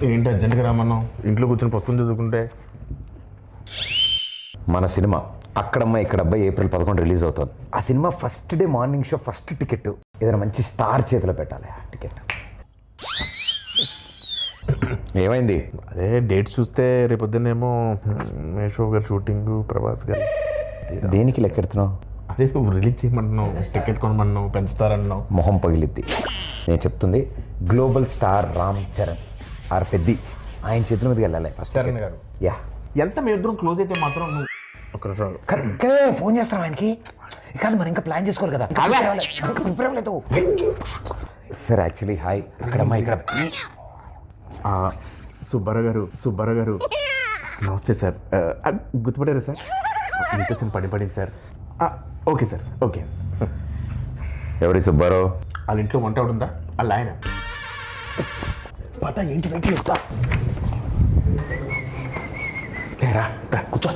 ఏంటి అర్జెంట్గా రామన్నాం? ఇంట్లో కూర్చొని పుస్తకం చదువుకుంటే. మన సినిమా అక్కడమ్మ ఇక్కడబ్బాయి ఏప్రిల్ 11 రిలీజ్ అవుతుంది. ఆ cinema first day morning show first ticket ఏదైనా మంచి స్టార్ చేతిలో పెట్టాలి. ఆ టికెట్ ఏమైంది? అదే డేట్ చూస్తే రేపొద్దునేమో మేషో గారు షూటింగ్, ప్రభాస్ గారు. దేనికి లెక్కెడుతున్నావు? అదే నువ్వు రిలీజ్ చేయమంటున్నావు, టికెట్ కొనమన్నావు, పెంచుతారన్నావు. మొహం పగిలిద్ది. నేను చెప్తుంది global star Ram Charan R Peddi ఆయన చేతుల మీదకి వెళ్ళాలి ఫస్ట్. చరణ్ గారు యా ఎంత మీ ఇద్దరం క్లోజ్ అయితే మాత్రం నువ్వు ఒక ఇంకా ఫోన్ చేస్తాం ఆయనకి. కాదు మనం ఇంకా ప్లాన్ చేసుకోవాలి కదా. ప్రిపేర్ అవ్వలేదు సార్. యాక్చువల్లీ హాయ్ అక్కడమ్మా ఇక్కడ సుబ్బారావు గారు నమస్తే సార్. గుర్తుపడారా సార్? మీతో చిన్న పడింది సార్. Okay sir, okay. ఎవరి సుబ్బారావు? వాళ్ళ ఇంట్లో వంట ఉందా? వాళ్ళ ఆయన పత ఏంటి వెయిట్ చెప్తా. కూర్చో.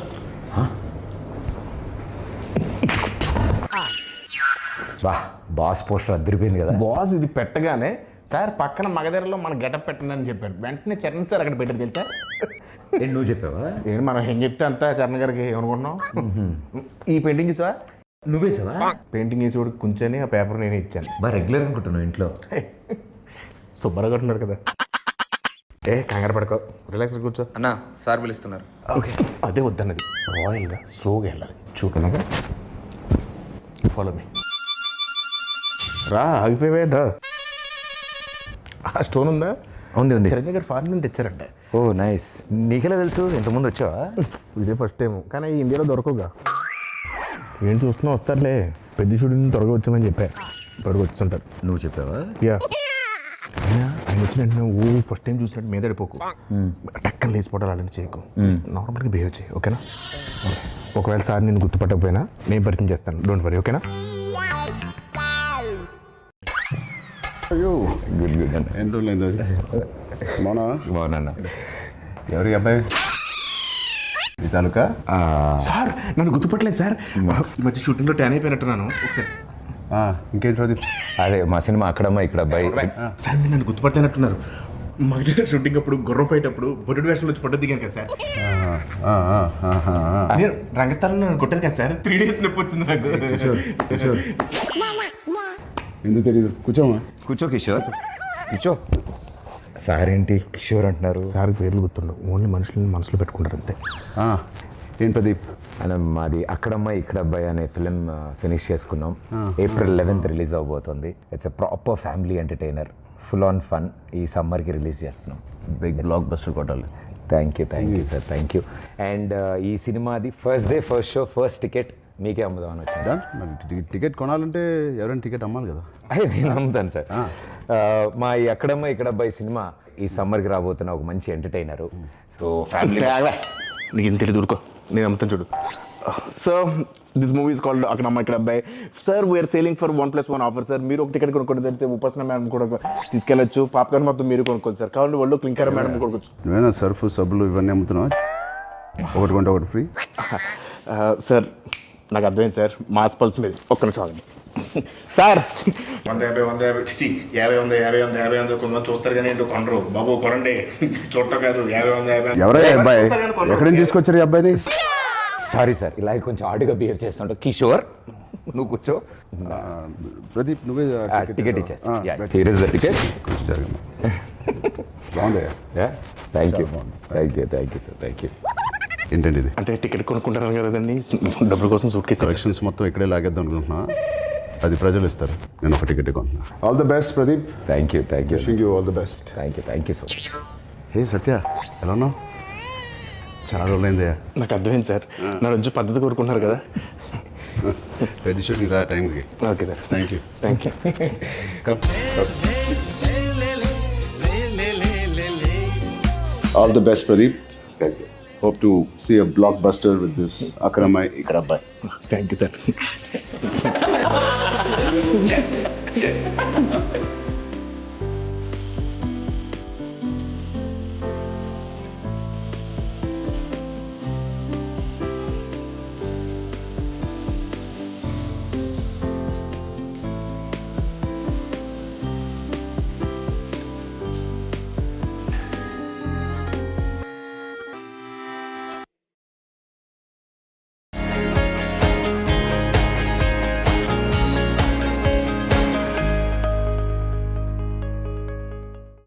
బా బాస్ పోస్టర్ అద్దరిపోయింది కదా. బాస్ ఇది పెట్టగానే సార్ పక్కన మగధరలో మన గెటప్ పెట్టండి అని చెప్పారు. వెంటనే చరణ్ సార్ అక్కడ పెట్టారు తెలుసా? నువ్వు చెప్పావా? ఏంటి మనం ఏం చెప్తే అంతా చరణ్ గారికి ఏమనుకుంటున్నాం. ఈ పెయింటింగ్ చూసా? నువ్వేసావా? పెయింటింగ్ వేసి కూడా కూర్చొని ఆ పేపర్ నేను ఇచ్చాను. బాగా రెగ్యులర్ అనుకుంటున్నావు ఇంట్లో. సుబ్బారావు గారు ఉన్నారు కదా. కంగారు పడుకో, రిలాక్స్ కూర్చో. అన్నా సార్ పిలుస్తున్నారు. ఓకే, అదే వద్దన్నది. రాయల్గా స్లోగా వెళ్ళాలి. చూపినాగా ఫాలో మీ. రా ఆగిపోయేదా? స్టోన్ ఉందా? ఉంది ఉంది. చిరంజీవి గారు ఫారెన్ నుంచి తెచ్చారంట. ఓ నైస్. నీకెలా తెలుసు? ఇంతకుముందు వచ్చావా? ఇదే ఫస్ట్ టైం, కానీ ఇండియాలో దొరకవుగా. ఏం చూస్తున్నా వస్తారులే. పెద్ద షూటింగ్ త్వరగా వచ్చామని చెప్పా. త్వరగా వచ్చుంటారు. నువ్వు చెప్పావా? యా. ఆయన వచ్చిన వెంటనే ఫస్ట్ టైం చూసినట్టు మీద పడిపోకు. టక్కన లేచిపోవడాలు అలాంటి చేయకు. నార్మల్గా బిహేవ్ చేయి, ఓకేనా? ఒకవేళ సార్ నేను గుర్తుపట్టకపోయినా నేను పరిచయం చేస్తాను. డోంట్ వరీ, ఓకేనా? అయ్యో గుడ్ గుడ్ అన్న. ఎన్ని రోజులైంది బాగున్నా. ఎవరి అబ్బాయి? ఈ తాలూకా? సార్ నన్ను గుర్తుపట్టలేదు సార్. ఈ మధ్య షూటింగ్లో ట్యాన్ అయిపోయినట్టున్నాను. ఒకసారి ఇంకేంటి ప్రదీప్? అదే మా సినిమా అక్కడమ్మా ఇక్కడ అబ్బాయి. సార్ మీరు నన్ను గుర్తుపట్టినట్టున్నారు. మా దగ్గర షూటింగ్ అప్పుడు గుర్రం ఫైట్ అప్పుడు బొడ్డు వేషంలో వచ్చి ఫోటో దిగాను కదా సార్. నేను రంగస్థలంలో నన్ను కొట్టాను కదా సార్. 3 days నొప్పి వచ్చింది నాకు. ఎందుకు తెలియదు? కూర్చోమా. కూర్చో కిషోర్, కూర్చో. సార్ ఏంటి కిషోర్ అంటున్నారు? సార్ పేర్లు గుర్తుండవు, ఓన్లీ మనుషులని మనసులో పెట్టుకుంటారు అంతే. ఏంటి ప్రదీప్? అలా మాది అక్కడమ్మ ఇక్కడ అబ్బాయి అనే ఫిలిం ఫినిష్ చేసుకున్నాం. ఏప్రిల్ 11th రిలీజ్ అవబోతుంది. It's a proper family entertainer, full on fun. ఈ సమ్మర్కి రిలీజ్ చేస్తున్నాం. బిగ్ బ్లాక్ బస్టర్ కొట్టాలి. Thank you sir, thank you. And ఈ సినిమాది first day first show first ticket మీకే అమ్ముదామని వచ్చింది. మరి టికెట్ కొనాలంటే ఎవరైనా టికెట్ అమ్మాలి కదా. అయ్యి నేను అమ్ముతాను సార్. మా ఈ అక్కడమ్మ ఇక్కడ అబ్బాయి సినిమా ఈ సమ్మర్కి రాబోతున్న ఒక మంచి ఎంటర్టైనరు. సో ఫ్యామిలీ నీకు ఇంత తెలియదు, ఊరుకో, నేను అమ్ముతాను చూడు. So this movie is called Akkadamma Ikkada Abbayi. Sir we are selling for 1+1 offer sir. మీరు ఒక టికెట్ కొనుక్కోండి, తెలిస్తే ఉపాసన మేడం కూడా తీసుకెళ్ళచ్చు. పాప్కార్న్ మొత్తం మీరు కొనుక్కోండి సార్. కావాలంటే వాళ్ళు క్లింకర్ మేడం కొనుక్కోవచ్చు. నువ్వేనా సర్ఫ్ సబ్బులు ఇవన్నీ అమ్ముతున్నావా? ఒకటి కొంటే ఒకటి ఫ్రీ. సార్ నాకు అర్థమైంది సార్, మాస్ పల్స్ మీద. ఒక్క నిమిషం ఆగండి సార్. 150 50 కొంతమంది చూస్తారు కానీ ఏంటో కొనరు. బాబు కొనండి, చూడటం కాదు. 50 ఎవరయ్యా అబ్బాయి? ఎక్కడి నుంచి తీసుకొచ్చారు ఈ అబ్బాయిని? సారీ సార్, ఇలా కొంచెం ఆడుగా బిహేవ్ చేస్తుంటా. కిషోర్ నువ్వు కూర్చో. ప్రదీప్ నువ్వే టికెట్ ఇచ్చేస్తా. Here is the ticket. బాగుంది. Thank you sir, thank you. ఏంటండి ఇది? అంటే టికెట్ కొనుక్కుంటారు కదండి, డబ్బుల కోసం సూట్ కేసు కలెక్షన్స్ మొత్తం ఇక్కడే లాగేద్దాం అనుకుంటున్నా. అది ప్రజలు ఇస్తారు, నేను ఒక టికెట్ కొంటున్నా. All the best Pradeep. Thank you wishing you all the best. Thank you so much. Hey Satya, ఎలా ఉన్నావు? చాలా రోజులైంది. నాకు అర్థమైంది సార్, నా రోజు పద్ధతి కోరుకుంటున్నారు కదా. పెద్ద షూటింగ్ రా టైంకి. Okay sir, thank you. All the best Pradeep. Hope to see a blockbuster with this Akramai Ikrabbai. Thank you, sir.